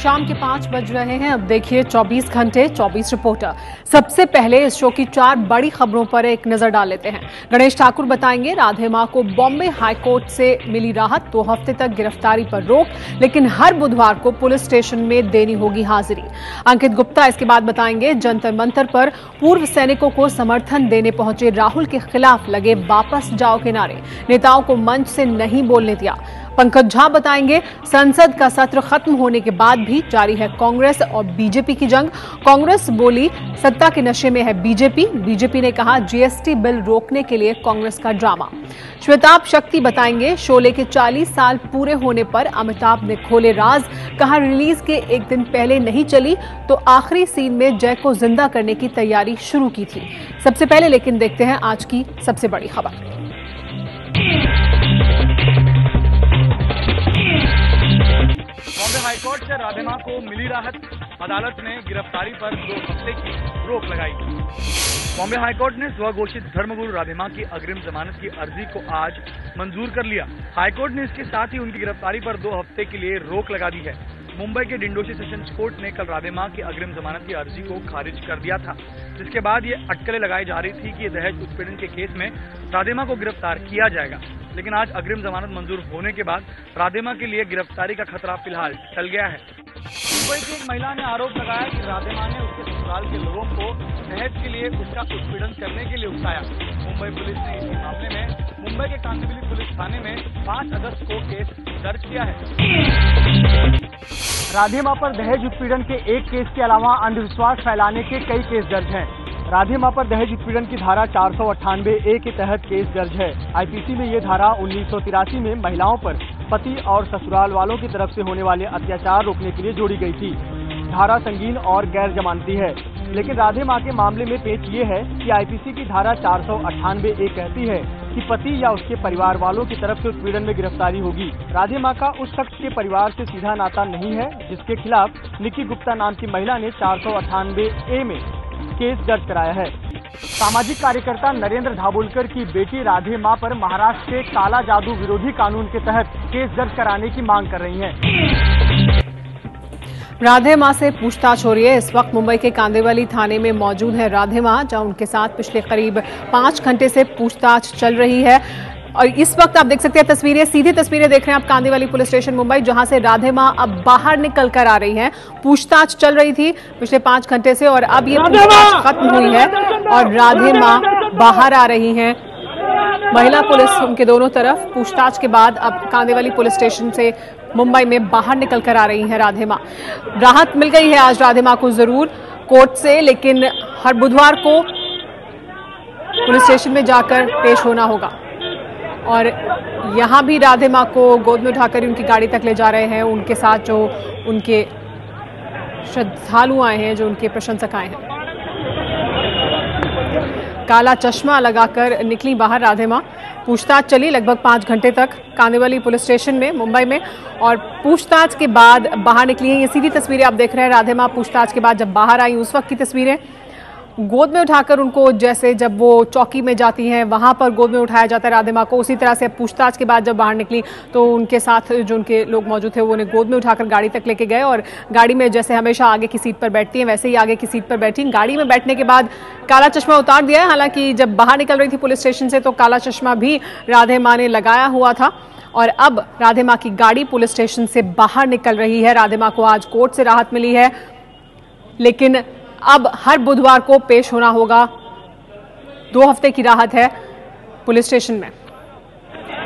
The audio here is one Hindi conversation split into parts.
शाम के 5 बज रहे हैं। अब देखिए 24 घंटे 24 रिपोर्टर। सबसे पहले इस शो की 4 बड़ी खबरों पर एक नजर डाल लेते हैं। गणेश ठाकुर बताएंगे राधे मां को बॉम्बे हाईकोर्ट से मिली राहत, 2 हफ्ते तक गिरफ्तारी पर रोक, लेकिन हर बुधवार को पुलिस स्टेशन में देनी होगी हाजिरी। अंकित गुप्ता इसके बाद बताएंगे जंतर मंतर पर पूर्व सैनिकों को समर्थन देने पहुंचे राहुल के खिलाफ लगे वापस जाओ के नारे, नेताओं को मंच से नहीं बोलने दिया। पंकज झा बताएंगे संसद का सत्र खत्म होने के बाद भी जारी है कांग्रेस और बीजेपी की जंग। कांग्रेस बोली सत्ता के नशे में है बीजेपी, बीजेपी ने कहा जीएसटी बिल रोकने के लिए कांग्रेस का ड्रामा। श्वेताब शक्ति बताएंगे शोले के 40 साल पूरे होने पर अमिताभ ने खोले राज, कहा रिलीज के एक दिन पहले नहीं चली तो आखिरी सीन में जय को जिंदा करने की तैयारी शुरू की थी। सबसे पहले लेकिन देखते हैं आज की सबसे बड़ी खबर। बॉम्बे हाईकोर्ट से राधे मां को मिली राहत, अदालत ने गिरफ्तारी पर 2 हफ्ते की रोक लगाई। बॉम्बे हाईकोर्ट ने स्वघोषित धर्मगुरु राधे मां की अग्रिम जमानत की अर्जी को आज मंजूर कर लिया। हाईकोर्ट ने इसके साथ ही उनकी गिरफ्तारी पर 2 हफ्ते के लिए रोक लगा दी है। मुंबई के डिंडोशी सेशंस कोर्ट ने कल राधे मां की अग्रिम जमानत की अर्जी को खारिज कर दिया था, जिसके बाद ये अटकलें लगाई जा रही थी कि दहेज उत्पीड़न के केस में राधे मां को गिरफ्तार किया जाएगा। लेकिन आज अग्रिम जमानत मंजूर होने के बाद राधे मां के लिए गिरफ्तारी का खतरा फिलहाल टल गया है। मुंबई की एक महिला ने आरोप लगाया कि राधे मां ने उसके ससुराल के लोगों को दहेज के लिए उसका उत्पीड़न करने के लिए उकसाया। मुंबई पुलिस ने इस मामले में मुंबई के कांदिवली पुलिस थाने में 5 अगस्त को केस दर्ज किया है। राधे मां पर दहेज उत्पीड़न के एक केस के अलावा अंधविश्वास फैलाने के कई केस दर्ज हैं। राधे मां पर दहेज उत्पीड़न की धारा 498A के तहत केस दर्ज है। आईपीसी में ये धारा 1983 में महिलाओं पर पति और ससुराल वालों की तरफ से होने वाले अत्याचार रोकने के लिए जोड़ी गई थी। धारा संगीन और गैर जमानती है, लेकिन राधे मां के मामले में पेच ये है कि आईपीसी की धारा 498A कहती है कि पति या उसके परिवार वालों की तरफ से उत्पीड़न में गिरफ्तारी होगी। राधे मां का उस शख्स के परिवार से सीधा नाता नहीं है जिसके खिलाफ निकी गुप्ता नाम की महिला ने 498A में केस दर्ज कराया है। सामाजिक कार्यकर्ता नरेंद्र धाबोलकर की बेटी राधे मां पर महाराष्ट्र के काला जादू विरोधी कानून के तहत केस दर्ज कराने की मांग कर रही हैं। राधे मां से पूछताछ हो रही है। इस वक्त मुंबई के कांदिवली थाने में मौजूद है राधे मां, जहां उनके साथ पिछले करीब 5 घंटे से पूछताछ चल रही है। और इस वक्त आप देख सकते हैं तस्वीरें, सीधी तस्वीरें देख रहे हैं आप कांदिवली पुलिस स्टेशन मुंबई, जहां से राधे मां अब बाहर निकल कर आ रही हैं। पूछताछ चल रही थी पिछले 5 घंटे से और अब ये पूछताछ खत्म हुई है और राधे मां बाहर आ रही हैं। महिला पुलिस उनके दोनों तरफ पूछताछ के बाद अब कांदिवली पुलिस स्टेशन से मुंबई में बाहर निकल कर आ रही हैं राधे मां। राहत मिल गई है आज राधे मां को जरूर कोर्ट से, लेकिन हर बुधवार को पुलिस स्टेशन में जाकर पेश होना होगा। और यहां भी राधे मां को गोद में उठाकर उनकी गाड़ी तक ले जा रहे हैं। उनके साथ जो उनके श्रद्धालु आए हैं, जो उनके प्रशंसक आए हैं। काला चश्मा लगाकर निकली बाहर राधे मां। पूछताछ चली लगभग 5 घंटे तक कांदिवली पुलिस स्टेशन में मुंबई में, और पूछताछ के बाद बाहर निकली हैं। ये सीधी तस्वीरें आप देख रहे हैं राधे मां पूछताछ के बाद जब बाहर आई उस वक्त की तस्वीरें। गोद में उठाकर उनको, जैसे जब वो चौकी में जाती हैं वहां पर गोद में उठाया जाता है राधे मां को, उसी तरह से पूछताछ के बाद जब बाहर निकली तो उनके साथ जो उनके लोग मौजूद थे वो उन्हें गोद में उठाकर गाड़ी तक लेके गए और गाड़ी में जैसे हमेशा आगे की सीट पर बैठती हैं वैसे ही आगे की सीट पर बैठी। गाड़ी में बैठने के बाद काला चश्मा उतार दिया है। हालांकि जब बाहर निकल रही थी पुलिस स्टेशन से तो काला चश्मा भी राधे मां ने लगाया हुआ था। और अब राधे मां की गाड़ी पुलिस स्टेशन से बाहर निकल रही है। राधे मां को आज कोर्ट से राहत मिली है, लेकिन अब हर बुधवार को पेश होना होगा। 2 हफ्ते की राहत है पुलिस स्टेशन में।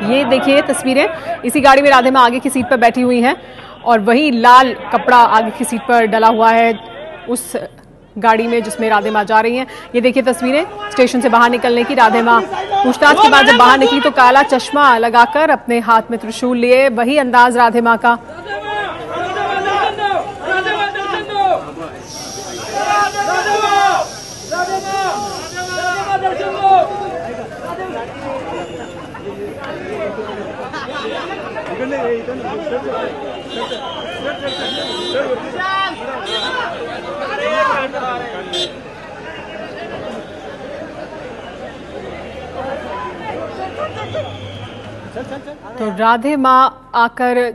ये देखिए तस्वीरें, इसी गाड़ी में राधे मां आगे की सीट पर बैठी हुई हैं और वही लाल कपड़ा आगे की सीट पर डला हुआ है उस गाड़ी में जिसमें राधे मां जा रही हैं। ये देखिए तस्वीरें स्टेशन से बाहर निकलने की। राधे मां पूछताछ के बाद जब बाहर निकली तो काला चश्मा लगाकर अपने हाथ में त्रिशूल लिए, वही अंदाज राधे मां का। इधर तो राधे माँ आकर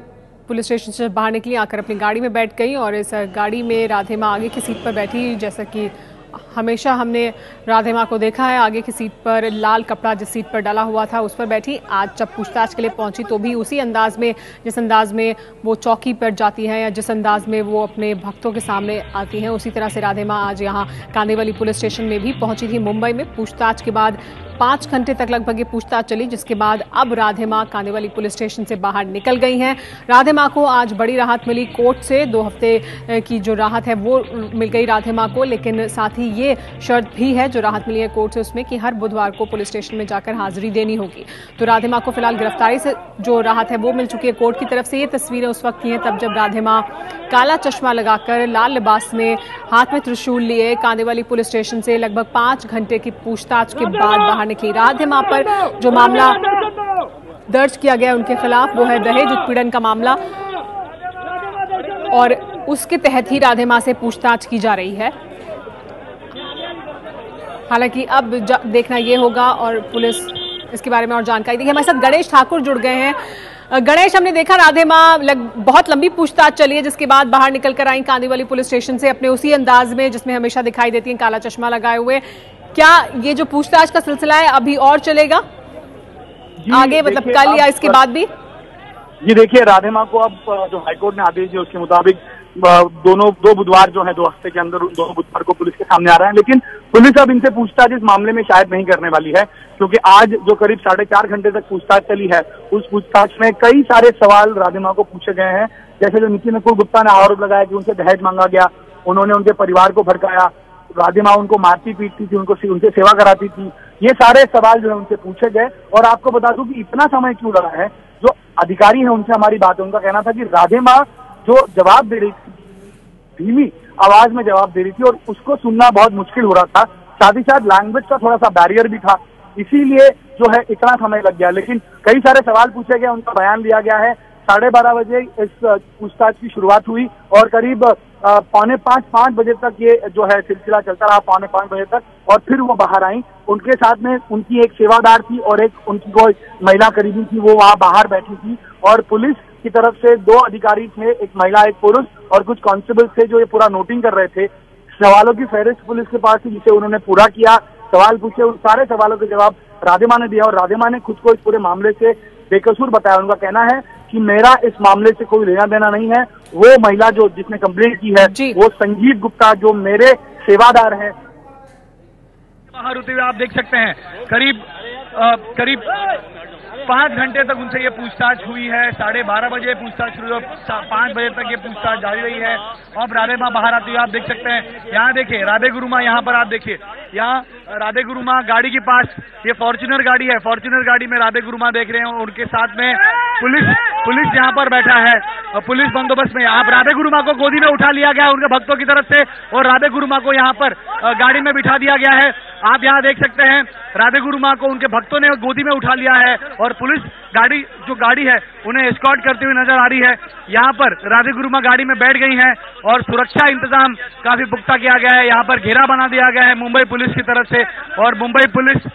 पुलिस स्टेशन से बाहर निकली, आकर अपनी गाड़ी में बैठ गई और इस गाड़ी में राधे माँ आगे की सीट पर बैठी। जैसा कि हमेशा हमने राधे माँ को देखा है, आगे की सीट पर लाल कपड़ा जिस सीट पर डाला हुआ था उस पर बैठी। आज जब पूछताछ के लिए पहुंची तो भी उसी अंदाज में, जिस अंदाज में वो चौकी पर जाती हैं या जिस अंदाज में वो अपने भक्तों के सामने आती हैं, उसी तरह से राधे माँ आज यहाँ कांदिवली पुलिस स्टेशन में भी पहुंची थी मुंबई में। पूछताछ के बाद 5 घंटे तक लगभग ये पूछताछ चली, जिसके बाद अब राधे माँ कांदिवली पुलिस स्टेशन से बाहर निकल गई हैं। राधे माँ को आज बड़ी राहत मिली कोर्ट से, 2 हफ्ते की जो राहत है वो मिल गई राधे माँ को, लेकिन साथ ही ये शर्त भी है जो राहत मिली है कोर्ट से उसमें कि हर बुधवार को पुलिस स्टेशन में जाकर हाजिरी देनी होगी। तो राधे माँ को फिलहाल गिरफ्तारी से जो राहत है वो मिल चुकी है कोर्ट की तरफ से। ये तस्वीरें उस वक्त की हैं तब जब राधे माँ काला चश्मा लगाकर, लाल लिबास में, हाथ में त्रिशूल लिए कांदिवली पुलिस स्टेशन से लगभग 5 घंटे की पूछताछ के बाद बाहर निकली। राधे माँ पर जो मामला दर्ज किया गया उनके खिलाफ वो है दहेज उत्पीड़न का मामला, और उसके तहत ही राधे माँ से पूछताछ की जा रही है। हालांकि अब देखना ये होगा और पुलिस इसके बारे में और जानकारी देगी। हमारे साथ गणेश ठाकुर जुड़ गए हैं। गणेश, हमने देखा राधे माँ बहुत लंबी पूछताछ चली है, जिसके बाद बाहर निकल कर आई कांदिवली पुलिस स्टेशन से अपने उसी अंदाज में जिसमें हमेशा दिखाई देती हैं, काला चश्मा लगाए हुए। क्या ये जो पूछताछ का सिलसिला है अभी और चलेगा आगे, मतलब कल या इसके बाद भी? जी देखिए, राधे माँ को अब जो हाईकोर्ट ने आदेश दिया उसके मुताबिक दो बुधवार जो है 2 हफ्ते के अंदर 2 बुधवार को पुलिस के सामने आ रहा है। लेकिन पुलिस अब इनसे पूछताछ इस मामले में शायद नहीं करने वाली है, क्योंकि आज जो करीब 4.5 घंटे तक पूछताछ चली है उस पूछताछ में कई सारे सवाल राधे माँ को पूछे गए हैं। जैसे जो नितिन नकुल गुप्ता ने आरोप लगाया कि उनसे दहेज मांगा गया, उन्होंने उनके परिवार को भड़काया, राधे माँ उनको मारती पीटती थी, उनसे सेवा कराती थी, ये सारे सवाल जो है उनसे पूछे गए। और आपको बता दूं कि इतना समय क्यों लगा है, जो अधिकारी है उनसे हमारी बात है, उनका कहना था कि राधे माँ जो जवाब दे रही थी धीमी आवाज में जवाब दे रही थी और उसको सुनना बहुत मुश्किल हो रहा था, साथ ही साथ लैंग्वेज का थोड़ा सा बैरियर भी था, इसीलिए जो है इतना समय लग गया। लेकिन कई सारे सवाल पूछे गए, उनका बयान लिया गया है। 12:30 बजे इस पूछताछ की शुरुआत हुई और करीब 4:45-5 बजे तक ये जो है सिलसिला चलता रहा, 4:45 बजे तक, और फिर वो बाहर आई। उनके साथ में उनकी एक सेवादार थी और एक उनकी कोई महिला करीबी थी, वो वहां बाहर बैठी थी। और पुलिस की तरफ से 2 अधिकारी थे, एक महिला एक पुरुष, और कुछ कांस्टेबल थे जो ये पूरा नोटिंग कर रहे थे। सवालों की फहरिस्त पुलिस के पास थी जिसे उन्होंने पूरा किया, सवाल पूछे, उन सारे सवालों के जवाब राधे माँ ने दिया और राधे माँ ने खुद को इस पूरे मामले से बेकसूर बताया। उनका कहना है कि मेरा इस मामले से कोई लेना देना नहीं है। वो महिला जो जिसने कंप्लेंट की है वो संजीव गुप्ता जो मेरे सेवादार हैं। बाहर होते हुए आप देख सकते हैं करीब 5 घंटे तक उनसे ये पूछताछ हुई है। 12:30 बजे पूछताछ शुरू हुई, 5 बजे तक ये पूछताछ जारी रही है। अब राधे माँ बाहर आती हुई आप देख सकते हैं। यहाँ देखिए राधे गुरु माँ, यहाँ पर आप देखिए, यहाँ राधे गुरु माँ गाड़ी के पास, ये फॉर्च्यूनर गाड़ी है, फॉर्च्यूनर गाड़ी में राधे गुरु माँ देख रहे हैं, उनके साथ में पुलिस यहाँ पर बैठा है और पुलिस बंदोबस्त में। आप राधे गुरु माँ को गोदी में उठा लिया गया उनके भक्तों की तरफ से और राधे गुरु माँ को यहाँ पर गाड़ी में बिठा दिया गया है। आप यहाँ देख सकते हैं राधे गुरु माँ को उनके भक्तों ने गोदी में उठा लिया है और पुलिस गाड़ी है उन्हें एस्कॉर्ट करते हुए नजर आ रही है। यहाँ पर राधे गुरु माँ गाड़ी में बैठ गई हैं और सुरक्षा इंतजाम काफी पुख्ता किया गया है। यहाँ पर घेरा बना दिया गया है मुंबई पुलिस की तरफ से और मुंबई पुलिस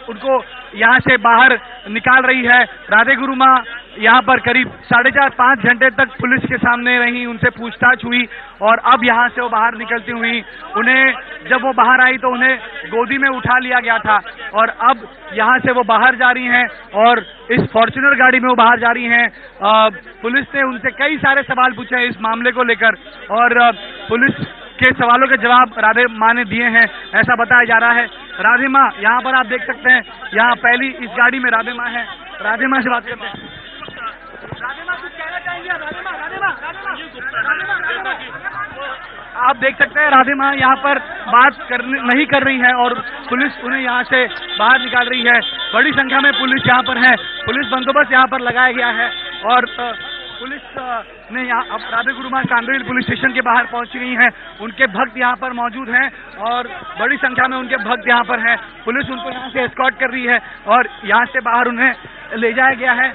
उनको यहाँ से बाहर निकाल रही है। राधे गुरु माँ यहाँ पर करीब 4.5-5 घंटे तक पुलिस के सामने रही, उनसे पूछताछ हुई और अब यहाँ से वो बाहर निकलती हुई, उन्हें जब वो बाहर आई तो उन्हें गोदी में उठा लिया गया था और अब यहाँ से वो बाहर जा रही हैं और इस फॉर्च्यूनर गाड़ी में वो बाहर जा रही हैं। पुलिस ने उनसे कई सारे सवाल पूछे हैं इस मामले को लेकर और पुलिस के सवालों के जवाब राधे माँ ने दिए हैं, ऐसा बताया जा रहा है। राधे माँ यहाँ पर आप देख सकते हैं, यहाँ पहली इस गाड़ी में राधे माँ है। राधे माँ से बात करते हैं। राधे माँ कुछ कहना चाहेंगे? राधे माँ आप देख सकते हैं राधे माँ यहाँ पर बात नहीं कर रही है और पुलिस उन्हें यहाँ से बाहर निकाल रही है। बड़ी संख्या में पुलिस यहाँ पर है, पुलिस बंदोबस्त यहाँ पर लगाया गया है और पुलिस ने यहाँ अब राधे गुरु माँ कांदिवली पुलिस स्टेशन के बाहर पहुंच गई हैं। उनके भक्त यहाँ पर मौजूद हैं और बड़ी संख्या में उनके भक्त यहाँ पर हैं। पुलिस उनको यहाँ से एस्कॉर्ट कर रही है और यहाँ से बाहर उन्हें ले जाया गया है।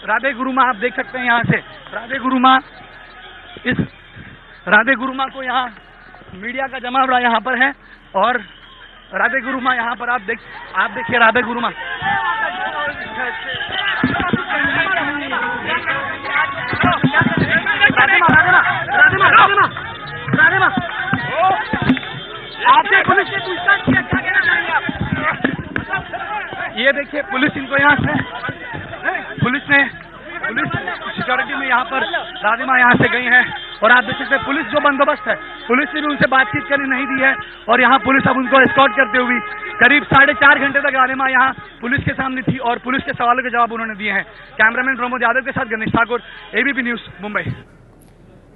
राधे गुरु माँ आप देख सकते हैं, यहाँ से राधे गुरु माँ, इस राधे गुरु माँ को यहाँ मीडिया का जमावड़ा यहाँ पर है और राधे गुरु माँ यहाँ पर आप देखिए राधे गुरु माँ देखिए पुलिस इनको यहाँ से, पुलिस सिक्योरिटी में यहाँ पर राधेमा यहाँ से गई है और आप देख सकते हैं पुलिस जो बंदोबस्त है, पुलिस ने भी उनसे बातचीत करने नहीं दी है और यहाँ पुलिस अब उनको एस्कॉर्ट करते हुए करीब 4.5 घंटे तक राधेमा यहाँ पुलिस के सामने थी और पुलिस के सवालों के जवाब उन्होंने दिए हैं। कैमरामैन प्रमोद यादव के साथ गणेश ठाकुर, एबीपी न्यूज, मुंबई।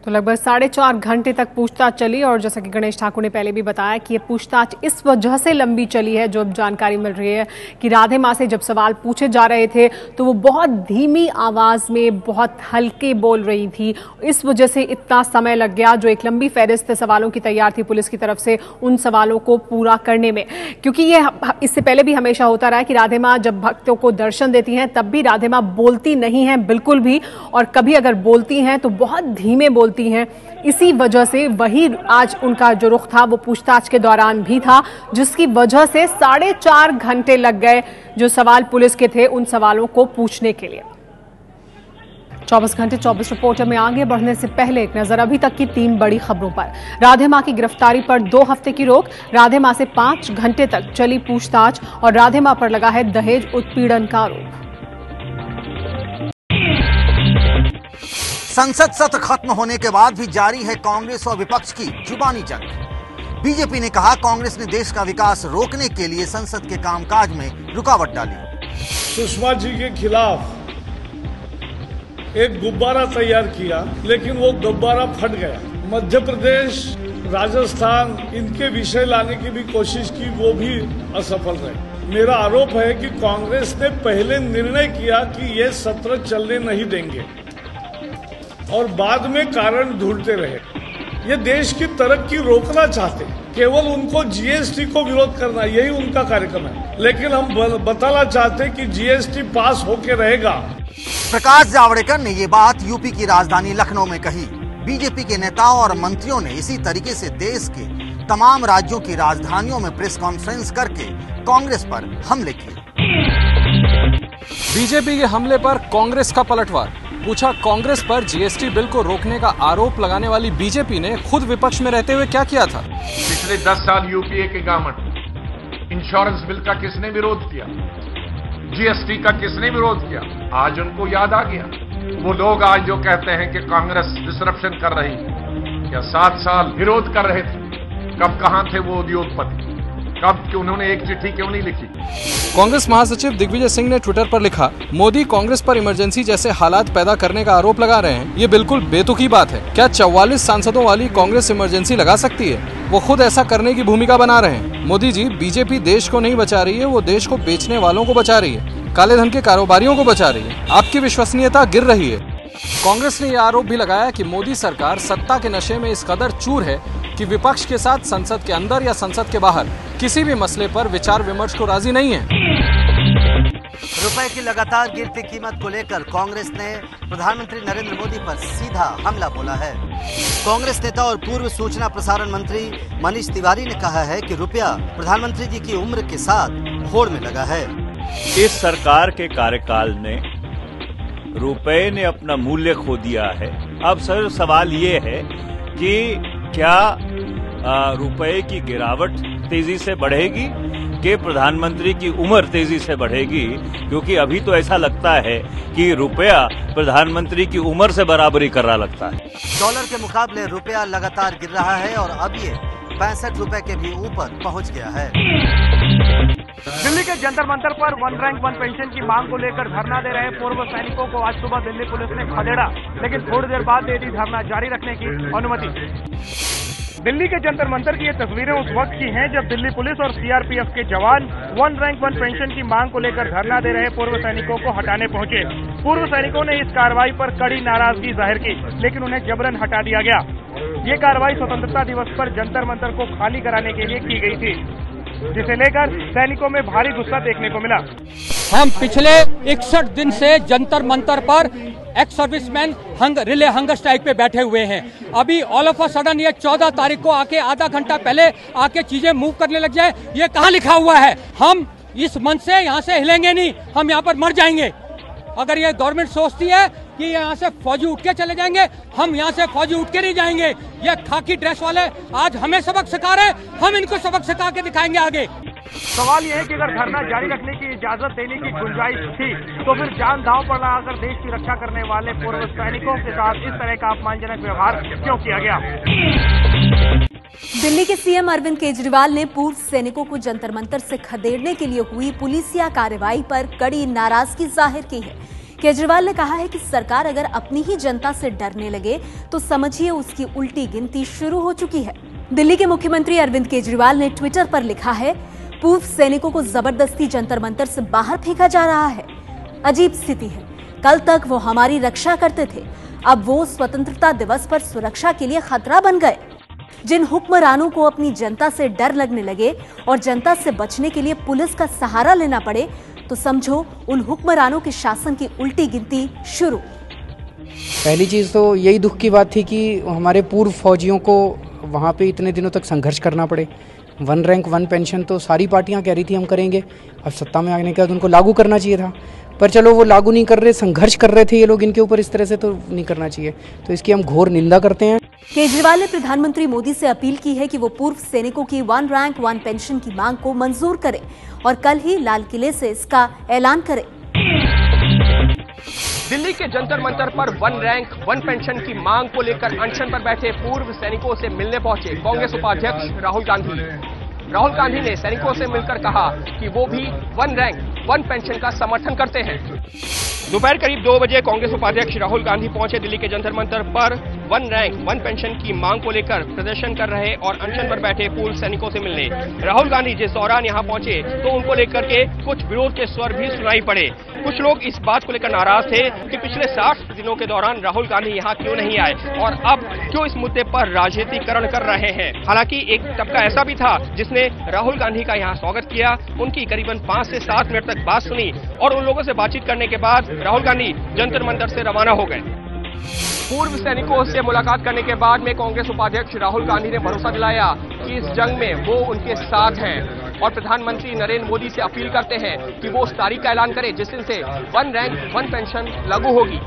तो लगभग 4.5 घंटे तक पूछताछ चली और जैसा कि गणेश ठाकुर ने पहले भी बताया कि ये पूछताछ इस वजह से लंबी चली है, जो जानकारी मिल रही है कि राधेमा से जब सवाल पूछे जा रहे थे तो वो बहुत धीमी आवाज में बहुत हल्के बोल रही थी, इस वजह से इतना समय लग गया। जो एक लंबी फहरिस्त सवालों की तैयार थी पुलिस की तरफ से उन सवालों को पूरा करने में, क्योंकि ये इससे पहले भी हमेशा होता रहा कि राधेमा जब भक्तों को दर्शन देती हैं तब भी राधेमा बोलती नहीं है बिल्कुल भी, और कभी अगर बोलती हैं तो बहुत धीमे बोलती हैं। इसी वजह से वही आज उनका जो रुख था वो पूछताछ के दौरान भी था, जिसकी वजह से 4.5 घंटे लग गए जो सवाल पुलिस के थे उन सवालों को पूछने के लिए। 24 घंटे 24 रिपोर्टर में आगे बढ़ने से पहले एक नजर अभी तक की 3 बड़ी खबरों पर। राधेमा की गिरफ्तारी पर 2 हफ्ते की रोक, राधेमा से 5 घंटे तक चली पूछताछ और राधेमा पर लगा है दहेज उत्पीड़न का आरोप। संसद सत्र खत्म होने के बाद भी जारी है कांग्रेस और विपक्ष की जुबानी जंग। बीजेपी ने कहा कांग्रेस ने देश का विकास रोकने के लिए संसद के कामकाज में रुकावट डाली। सुषमा जी के खिलाफ एक गुब्बारा तैयार किया लेकिन वो गुब्बारा फट गया। मध्य प्रदेश, राजस्थान, इनके विषय लाने की भी कोशिश की, वो भी असफल रहे। मेरा आरोप है कि कांग्रेस ने पहले निर्णय किया कि ये सत्र चलने नहीं देंगे और बाद में कारण ढूंढते रहे। ये देश की तरक्की रोकना चाहते, केवल उनको जीएसटी को विरोध करना यही उनका कार्यक्रम है, लेकिन हम बताना चाहते कि जीएसटी पास होके रहेगा। प्रकाश जावड़ेकर ने ये बात यूपी की राजधानी लखनऊ में कही। बीजेपी के नेताओं और मंत्रियों ने इसी तरीके से देश के तमाम राज्यों की राजधानियों में प्रेस कॉन्फ्रेंस करके कांग्रेस पर हमले किए। बीजेपी के हमले पर कांग्रेस का पलटवार। पूछा कांग्रेस पर जीएसटी बिल को रोकने का आरोप लगाने वाली बीजेपी ने खुद विपक्ष में रहते हुए क्या किया था। पिछले 10 साल यूपीए के गवर्नमेंट इंश्योरेंस बिल का किसने विरोध किया, जीएसटी का किसने विरोध किया? आज उनको याद आ गया। वो लोग आज जो कहते हैं कि कांग्रेस डिसरप्शन कर रही है, या 7 साल विरोध कर रहे थे, कब कहां थे वो उद्योगपति? कब कि उन्होंने एक चिट्ठी क्यों नहीं लिखी? कांग्रेस महासचिव दिग्विजय सिंह ने ट्विटर पर लिखा, मोदी कांग्रेस पर इमरजेंसी जैसे हालात पैदा करने का आरोप लगा रहे हैं। ये बिल्कुल बेतुकी बात है। क्या 44 सांसदों वाली कांग्रेस इमरजेंसी लगा सकती है? वो खुद ऐसा करने की भूमिका बना रहे हैं। मोदी जी, बीजेपी देश को नहीं बचा रही है, वो देश को बेचने वालों को बचा रही है, काले धन के कारोबारियों को बचा रही है। आपकी विश्वसनीयता गिर रही है। कांग्रेस ने यह आरोप भी लगाया कि मोदी सरकार सत्ता के नशे में इस कदर चूर है कि विपक्ष के साथ संसद के अंदर या संसद के बाहर किसी भी मसले पर विचार विमर्श को राजी नहीं है। रुपए की लगातार गिरती कीमत को लेकर कांग्रेस ने प्रधानमंत्री नरेंद्र मोदी पर सीधा हमला बोला है। कांग्रेस नेता और पूर्व सूचना प्रसारण मंत्री मनीष तिवारी ने कहा है कि रुपया प्रधानमंत्री जी की उम्र के साथ होड़ में लगा है। इस सरकार के कार्यकाल में रुपए ने अपना मूल्य खो दिया है। अब सर सवाल ये है कि क्या रुपए की गिरावट तेजी से बढ़ेगी कि प्रधानमंत्री की उम्र तेजी से बढ़ेगी? क्योंकि अभी तो ऐसा लगता है कि रुपया प्रधानमंत्री की उम्र से बराबरी कर रहा लगता है। डॉलर के मुकाबले रुपया लगातार गिर रहा है और अब ये 65 रुपए के भी ऊपर पहुंच गया है। दिल्ली के जंतर मंतर पर 1 रैंक 1 पेंशन की मांग को लेकर धरना दे रहे पूर्व सैनिकों को आज सुबह दिल्ली पुलिस ने खदेड़ा, लेकिन थोड़ी देर बाद दे दी धरना जारी रखने की अनुमति। दिल्ली के जंतर मंतर की ये तस्वीरें उस वक्त की हैं जब दिल्ली पुलिस और सीआरपीएफ के जवान 1 रैंक 1 पेंशन की मांग को लेकर धरना दे रहे पूर्व सैनिकों को हटाने पहुंचे। पूर्व सैनिकों ने इस कार्रवाई पर कड़ी नाराजगी जाहिर की, लेकिन उन्हें जबरन हटा दिया गया। ये कार्रवाई स्वतंत्रता दिवस पर जंतर मंतर को खाली कराने के लिए की गई थी, जिसे लेकर सैनिकों में भारी गुस्सा देखने को मिला। हम पिछले 61 दिन से जंतर मंतर पर ex serviceman relay hunger strike पे बैठे हुए हैं। अभी ऑल ऑफ अ सडन ये 14 तारीख को आके आधा घंटा पहले आके चीजें मूव करने लग जाए, ये कहाँ लिखा हुआ है? हम इस मंच से यहाँ से हिलेंगे नहीं, हम यहाँ पर मर जाएंगे। अगर ये गवर्नमेंट सोचती है कि यहाँ से फौजी उठ के चले जाएंगे, हम यहाँ से फौजी उठ के नहीं जाएंगे। ये खाकी ड्रेस वाले आज हमें सबक सिखा रहे हैं, हम इनको सबक सिखा के दिखाएंगे आगे। सवाल यह है कि अगर धरना जारी रखने की इजाजत देने की गुंजाइश थी तो फिर जान दांव पर लगाकर देश की रक्षा करने वाले पूर्व सैनिकों के साथ इस तरह का अपमानजनक व्यवहार क्यों किया गया। दिल्ली के सीएम अरविंद केजरीवाल ने पूर्व सैनिकों को जंतर मंतर से खदेड़ने के लिए हुई पुलिसिया कार्रवाई पर कड़ी नाराजगी जाहिर की है। केजरीवाल ने कहा है कि सरकार अगर अपनी ही जनता से डरने लगे तो समझिए उसकी उल्टी गिनती शुरू हो चुकी है। दिल्ली के मुख्यमंत्री अरविंद केजरीवाल ने ट्विटर पर लिखा है, पूर्व सैनिकों को जबरदस्ती जंतर मंतर से बाहर फेंका जा रहा है। अजीब स्थिति है, कल तक वो हमारी रक्षा करते थे, अब वो स्वतंत्रता दिवस पर सुरक्षा के लिए खतरा बन गए। जिन हुक्मरानों को अपनी जनता से डर लगने लगे और जनता से बचने के लिए पुलिस का सहारा लेना पड़े तो समझो उन हुक्मरानों के शासन की उल्टी गिनती शुरू। पहली चीज तो यही दुख की बात थी कि हमारे पूर्व फौजियों को वहाँ पे इतने दिनों तक संघर्ष करना पड़े। 1 रैंक 1 पेंशन तो सारी पार्टियां कह रही थी हम करेंगे, अब सत्ता में आने के बाद उनको लागू करना चाहिए था, पर चलो वो लागू नहीं कर रहे, संघर्ष कर रहे थे ये लोग, इनके ऊपर इस तरह से तो नहीं करना चाहिए, तो इसकी हम घोर निंदा करते हैं। केजरीवाल ने प्रधानमंत्री मोदी से अपील की है कि वो पूर्व सैनिकों की 1 रैंक 1 पेंशन की मांग को मंजूर करें और कल ही लाल किले से इसका ऐलान करें। दिल्ली के जंतर मंतर पर 1 रैंक 1 पेंशन की मांग को लेकर अनशन पर बैठे पूर्व सैनिकों से मिलने पहुंचे कांग्रेस उपाध्यक्ष राहुल गांधी। राहुल गांधी ने सैनिकों से मिलकर कहा कि वो भी 1 रैंक 1 पेंशन का समर्थन करते हैं। दोपहर करीब 2 बजे कांग्रेस उपाध्यक्ष राहुल गांधी पहुंचे दिल्ली के जंतर मंतर पर 1 रैंक 1 पेंशन की मांग को लेकर प्रदर्शन कर रहे और अनशन पर बैठे पूर्व सैनिकों से मिलने। राहुल गांधी जिस दौरान यहां पहुंचे तो उनको लेकर के कुछ विरोध के स्वर भी सुनाई पड़े। कुछ लोग इस बात को लेकर नाराज थे कि पिछले 60 दिनों के दौरान राहुल गांधी यहां क्यों नहीं आए और अब क्यों इस मुद्दे पर राजनीतिकरण कर रहे हैं। हालांकि एक तबका ऐसा भी था जिसने राहुल गांधी का यहां स्वागत किया, उनकी करीबन 5 से 7 मिनट तक बात सुनी और उन लोगों से बातचीत करने के बाद राहुल गांधी जंतर मंतर से रवाना हो गए। पूर्व सैनिकों से मुलाकात करने के बाद में कांग्रेस उपाध्यक्ष राहुल गांधी ने भरोसा दिलाया कि इस जंग में वो उनके साथ हैं और प्रधानमंत्री नरेंद्र मोदी से अपील करते हैं कि वो उस तारीख का ऐलान करें जिस दिन से 1 रैंक 1 पेंशन लागू होगी।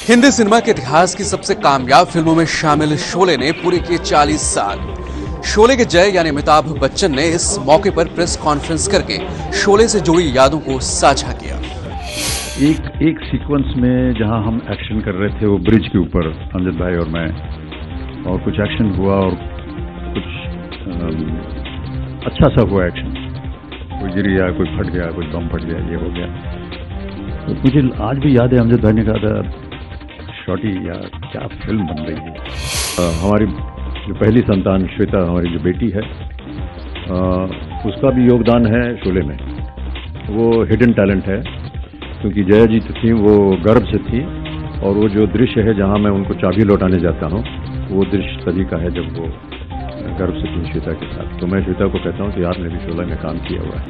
हिंदी सिनेमा के इतिहास की सबसे कामयाब फिल्मों में शामिल शोले ने पूरे किए 40 साल। शोले के जय यानी अमिताभ बच्चन ने इस मौके पर प्रेस कॉन्फ्रेंस करके शोले से जुड़ी यादों को साझा किया। एक सीक्वेंस में जहां हम एक्शन कर रहे थे वो ब्रिज के ऊपर अमजद भाई और मैं, और कुछ एक्शन हुआ और कुछ अच्छा सा हुआ एक्शन, कोई गिर गया, कोई फट गया, कोई बम फट गया, ये हो गया। तो मुझे आज भी याद है अमजद भाई ने कहा था शॉटी यार क्या फिल्म बन रही है। हमारी जो पहली संतान श्वेता, हमारी जो बेटी है, उसका भी योगदान है शोले में। वो हिडन टैलेंट है क्योंकि जया जी तो थी वो गर्भ से थी, और वो जो दृश्य है जहां मैं उनको चाबी लौटाने जाता हूं वो दृश्य तभी का है जब वो गर्भ से थी श्वेता के साथ। तो मैं श्वेता को कहता हूं कि आपने भी शोले में काम किया हुआ है।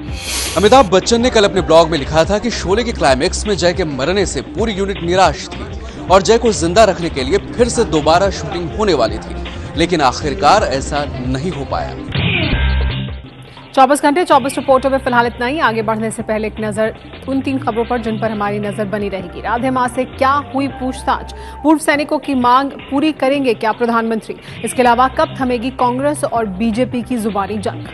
अमिताभ बच्चन ने कल अपने ब्लॉग में लिखा था कि शोले के क्लाइमेक्स में जय के मरने से पूरी यूनिट निराश थी और जय को जिंदा रखने के लिए फिर से दोबारा शूटिंग होने वाली थी, लेकिन आखिरकार ऐसा नहीं हो पाया। 24 घंटे 24 रिपोर्टों में फिलहाल इतना ही। आगे बढ़ने से पहले एक नजर उन 3 खबरों पर जिन पर हमारी नजर बनी रहेगी। राधे मां से क्या हुई पूछताछ, पूर्व सैनिकों की मांग पूरी करेंगे क्या प्रधानमंत्री, इसके अलावा कब थमेगी कांग्रेस और बीजेपी की जुबानी जंग।